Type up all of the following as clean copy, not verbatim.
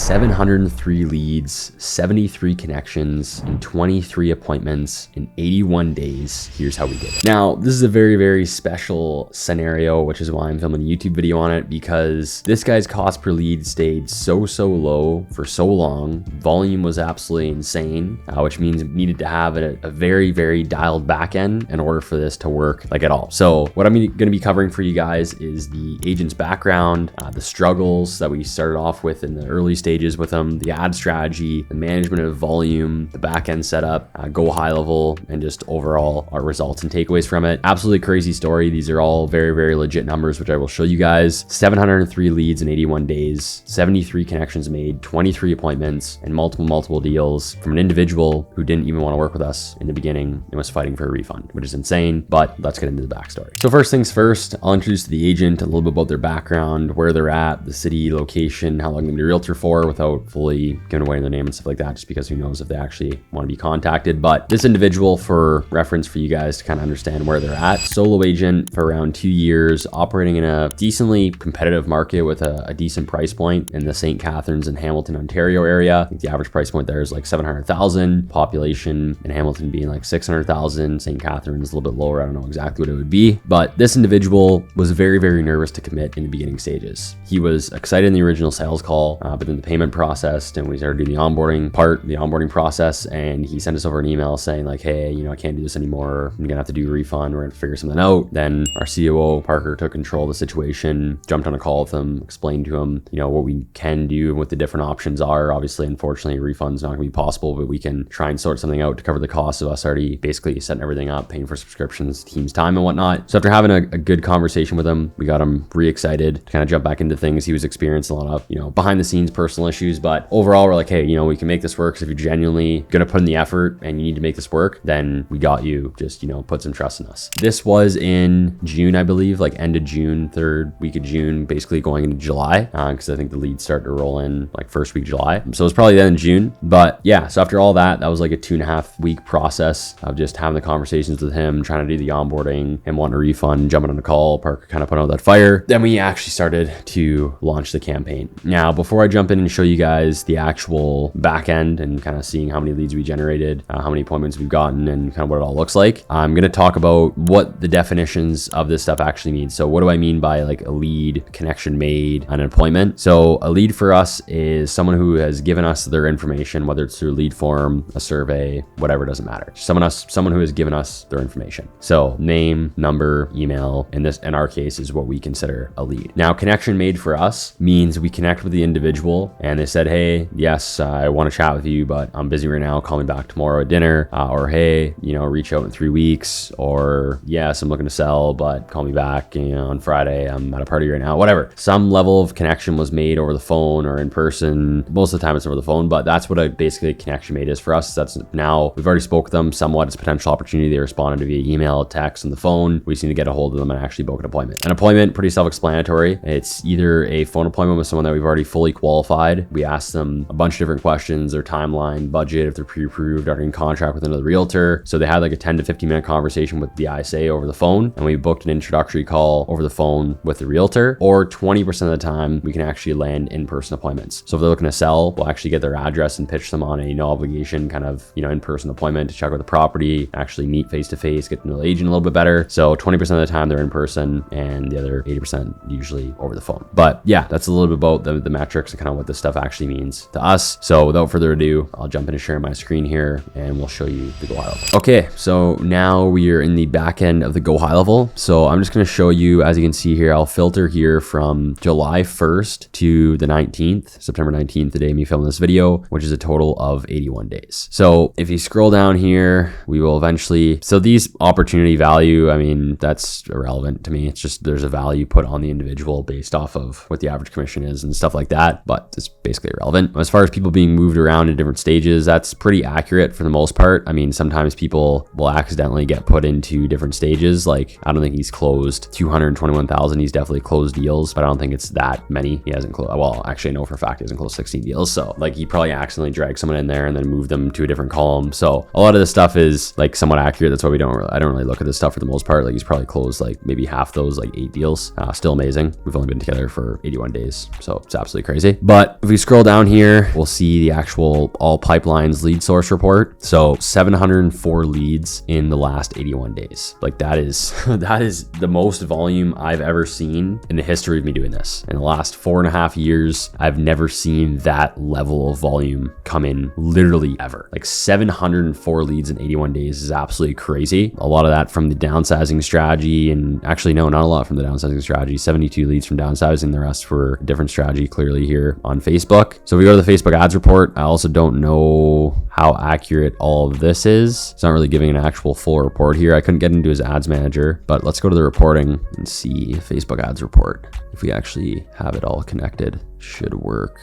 703 leads, 73 connections, and 23 appointments in 81 days. Here's how we did it. Now, this is a very, very special scenario, which is why I'm filming a YouTube video on it, because this guy's cost per lead stayed so low for so long. Volume was absolutely insane, which means it needed to have a very, very dialed back end in order for this to work like at all. So what I'm going to be covering for you guys is the agent's background, the struggles that we started off with in the early stages with them, the ad strategy, the management of volume, the back end setup, GoHighLevel, and just overall our results and takeaways from it. Absolutely crazy story. These are all very, very legit numbers, which I will show you guys. 703 leads in 81 days, 73 connections made, 23 appointments, and multiple deals from an individual who didn't even want to work with us in the beginning and was fighting for a refund, which is insane, but let's get into the backstory. So first things first, I'll introduce the agent, a little bit about their background, where they're at, the city, location, how long they've been a realtor for, without fully giving away their name and stuff like that, just because who knows if they actually want to be contacted. But this individual, for reference for you guys to kind of understand where they're at, solo agent for around 2 years, operating in a decently competitive market with a decent price point in the St. Catharines and Hamilton, Ontario area. I think the average price point there is like 700,000, population in Hamilton being like 600,000, St. Catharines a little bit lower. I don't know exactly what it would be, but this individual was very, very nervous to commit in the beginning stages. He was excited in the original sales call, but then the payment processed and we started doing the onboarding process, and he sent us over an email saying like, hey, I can't do this anymore. I'm gonna have to do a refund. We're gonna figure something out. Then our COO, Parker, took control of the situation, jumped on a call with him, explained to him, what we can do and what the different options are. Obviously, unfortunately, refund's not gonna be possible, but we can try and sort something out to cover the cost of us already basically setting everything up, paying for subscriptions, team's time and whatnot. So after having a good conversation with him, we got him re-excited to kind of jump back into things. He was experiencing a lot of, behind the scenes personal issues, but overall we're like, hey, we can make this work. So if you're genuinely going to put in the effort and you need to make this work, then we got you. Just, put some trust in us. This was in June, I believe, like end of June, third week of June, basically going into July, because I think the leads start to roll in like first week July. So it was probably then in June. But yeah, so after all that was like a 2.5 week process of just having the conversations with him, trying to do the onboarding, him wanting a refund, jumping on a call, Parker kind of put out that fire. Then we actually started to launch the campaign. Now, before I jump in and show you guys the actual back end and kind of seeing how many leads we generated, how many appointments we've gotten, and kind of what it all looks like, I'm going to talk about what the definitions of this stuff actually mean. So what do I mean by like a lead, connection made, an appointment? So a lead for us is someone who has given us their information, whether it's through a lead form, a survey, whatever, it doesn't matter. Someone who has given us their information. So name, number, email, and this in our case is what we consider a lead. Now, connection made for us means we connect with the individual and they said, hey, yes, I want to chat with you, but I'm busy right now. Call me back tomorrow at dinner. Or hey, reach out in 3 weeks. Or yes, I'm looking to sell, but call me back on Friday. I'm at a party right now. Whatever. Some level of connection was made over the phone or in person. Most of the time it's over the phone, but that's what basically a connection made is for us. That's now we've already spoke with them somewhat. It's a potential opportunity. They responded via email, text, and the phone. We just need to get a hold of them and actually book an appointment. An appointment, pretty self-explanatory. It's either a phone appointment with someone that we've already fully qualified. We ask them a bunch of different questions, their timeline, budget, if they're pre-approved, are in contract with another realtor. So they had like a 10 to 15 minute conversation with the ISA over the phone, and we booked an introductory call over the phone with the realtor. Or 20% of the time, we can actually land in-person appointments. So if they're looking to sell, we'll actually get their address and pitch them on a no obligation kind of, in-person appointment to check out the property, actually meet face-to-face, get to know the agent a little bit better. So 20% of the time they're in person, and the other 80% usually over the phone. But yeah, that's a little bit about the metrics and kind of what this stuff actually means to us. So without further ado, I'll jump into sharing my screen here and we'll show you the GoHighLevel. Okay, so now we are in the back end of the GoHighLevel. So I'm just going to show you, as you can see here, I'll filter here from July 1st to the 19th, September 19th, the day of me filming this video, which is a total of 81 days. So if you scroll down here, we will eventually, so these opportunity value, I mean, that's irrelevant to me. It's just there's a value put on the individual based off of what the average commission is and stuff like that, but it's basically irrelevant. As far as people being moved around in different stages, that's pretty accurate for the most part. I mean, sometimes people will accidentally get put into different stages. Like, I don't think he's closed 221,000. He's definitely closed deals, but I don't think it's that many. He hasn't closed, well, actually I know for a fact he hasn't closed 16 deals. So like he probably accidentally dragged someone in there and then moved them to a different column. So a lot of this stuff is like somewhat accurate. That's why I don't really look at this stuff for the most part. Like he's probably closed like maybe half those, like 8 deals. Still amazing. We've only been together for 81 days. So it's absolutely crazy. But But if we scroll down here, we'll see the actual all pipelines lead source report. So 704 leads in the last 81 days. Like that is the most volume I've ever seen in the history of me doing this. In the last 4.5 years, I've never seen that level of volume come in literally ever. Like 704 leads in 81 days is absolutely crazy. A lot of that from the downsizing strategy, and actually no, not a lot from the downsizing strategy. 72 leads from downsizing, the rest for a different strategy clearly here on Facebook. So if we go to the Facebook ads report, I also don't know how accurate all of this is. It's not really giving an actual full report here. I couldn't get into his ads manager, but let's go to the reporting and see Facebook ads report. If we actually have it all connected, should work.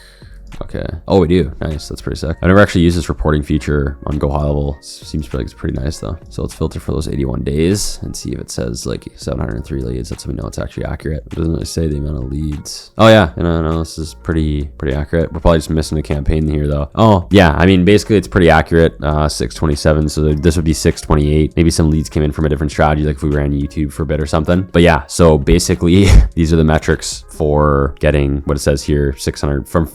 Okay. Oh, we do. Nice. That's pretty sick. I never actually used this reporting feature on GoHighLevel. Seems like it's pretty nice though. So let's filter for those 81 days and see if it says like 703 leads. That's how we know it's actually accurate. It doesn't really say the amount of leads. Oh yeah. No, this is pretty accurate. We're probably just missing a campaign here though. Oh yeah. I mean, basically it's pretty accurate. 627. So this would be 628. Maybe some leads came in from a different strategy, like if we ran YouTube for a bit or something. But yeah, so basically these are the metrics for getting what it says here, 600 from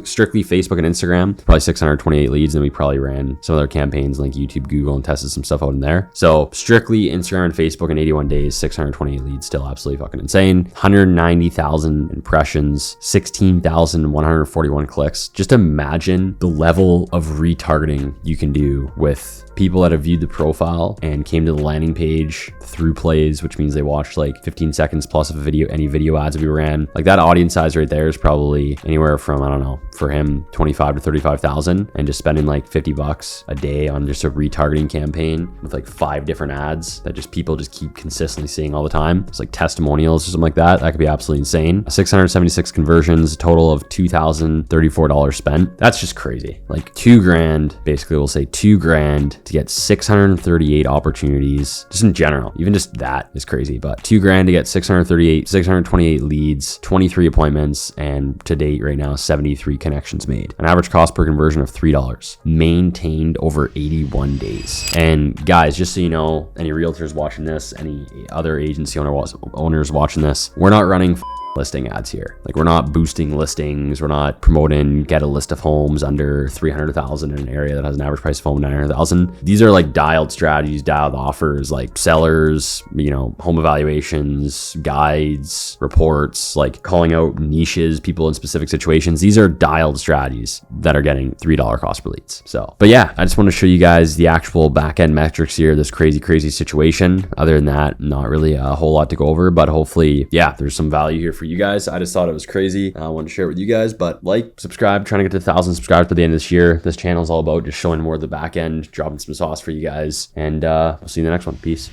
strictly Facebook and Instagram, probably 628 leads. And we probably ran some other campaigns like YouTube, Google, and tested some stuff out in there. So strictly Instagram and Facebook in 81 days, 628 leads, still absolutely fucking insane. 190,000 impressions, 16,141 clicks. Just imagine the level of retargeting you can do with people that have viewed the profile and came to the landing page through plays, which means they watched like 15 seconds plus of a video, any video ads that we ran. Like that audience size right there is probably anywhere from, I don't know, for him, 25 to 35,000, and just spending like $50 a day on just a retargeting campaign with like 5 different ads that just people just keep consistently seeing all the time. It's like testimonials or something like that. That could be absolutely insane. 676 conversions, a total of $2,034 spent. That's just crazy. Like $2,000, basically we'll say $2,000 to get 638 opportunities, just in general. Even just that is crazy, but $2,000 to get 628 leads, 23 appointments, and to date right now, 73 connections made. An average cost per conversion of $3, maintained over 81 days. And guys, just so you know, any realtors watching this, any other agency owners watching this, we're not running listing ads here. Like we're not boosting listings. We're not promoting get a list of homes under 300,000 in an area that has an average price of home 900,000. These are like dialed strategies, dialed offers, like sellers, home evaluations, guides, reports, like calling out niches, people in specific situations. These are dialed strategies that are getting $3 cost per leads. So, but yeah, I just want to show you guys the actual back-end metrics here, this crazy situation. Other than that, not really a whole lot to go over, but hopefully, yeah, there's some value here for you guys. I just thought it was crazy. I wanted to share it with you guys, but like, subscribe, trying to get to 1,000 subscribers by the end of this year. This channel is all about just showing more of the back end, dropping some sauce for you guys, and we'll see you in the next one. Peace.